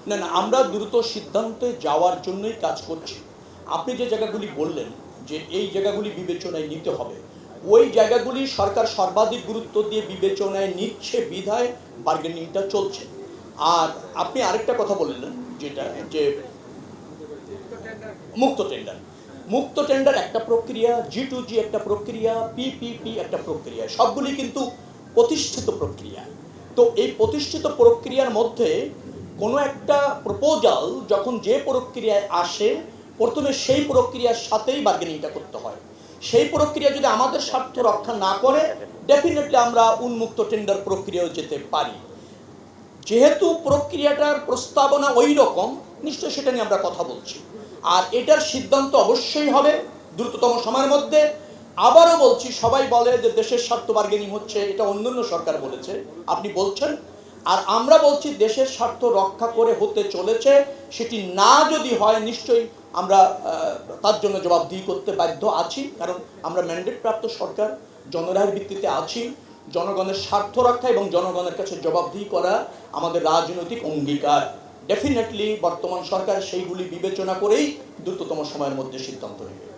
না না, আমরা দ্রুত সিদ্ধান্তে যাওয়ার জন্যই কাজ করছি। আপনি যে জায়গাগুলি বললেন যে এই জায়গাগুলি বিবেচনায় নিতে হবে, ওই জায়গাগুলি সরকার সর্বাধিক গুরুত্ব দিয়ে বিবেচনায় নিচ্ছে বিধায় বার্গেনিংটা চলছে। আর আপনি আরেকটা কথা বললেন যেটা যে মুক্ত টেন্ডার, মুক্ত টেন্ডার একটা প্রক্রিয়া, G2G একটা প্রক্রিয়া, PPP একটা প্রক্রিয়া, সবগুলি কিন্তু প্রতিষ্ঠিত প্রক্রিয়া। তো এই প্রতিষ্ঠিত প্রক্রিয়ার মধ্যে কোনো একটা প্রপোজাল যখন যে প্রক্রিয়ায় আসে, প্রথমে সেই প্রক্রিয়ার সাথেই বার্গেনিংটা করতে হয়। সেই প্রক্রিয়া যদি আমাদের স্বার্থ রক্ষা না করে, ডেফিনেটলি আমরা উন্মুক্ত টেন্ডার প্রক্রিয়াও যেতে পারি। যেহেতু প্রক্রিয়াটার প্রস্তাবনা ওই রকম, নিশ্চয়ই সেটা নিয়ে আমরা কথা বলছি। আর এটার সিদ্ধান্ত অবশ্যই হবে দ্রুততম সময়ের মধ্যে। আবারও বলছি, সবাই বলে যে দেশের স্বার্থ বার্গেনিং হচ্ছে, এটা অন্যান্য সরকার বলেছে, আপনি বলছেন। আর আমরা বলছি দেশের স্বার্থ রক্ষা করে হতে চলেছে। সেটি না যদি হয়, নিশ্চয়ই আমরা তার জন্য জবাবদিহি করতে বাধ্য আছি, কারণ আমরা ম্যান্ডেট প্রাপ্ত সরকার, জনরায়ের ভিত্তিতে আছি। জনগণের স্বার্থ রক্ষা এবং জনগণের কাছে জবাবদিহি করা আমাদের রাজনৈতিক অঙ্গীকার। ডেফিনেটলি বর্তমান সরকার সেইগুলি বিবেচনা করেই দ্রুততম সময়ের মধ্যে সিদ্ধান্ত নেবে।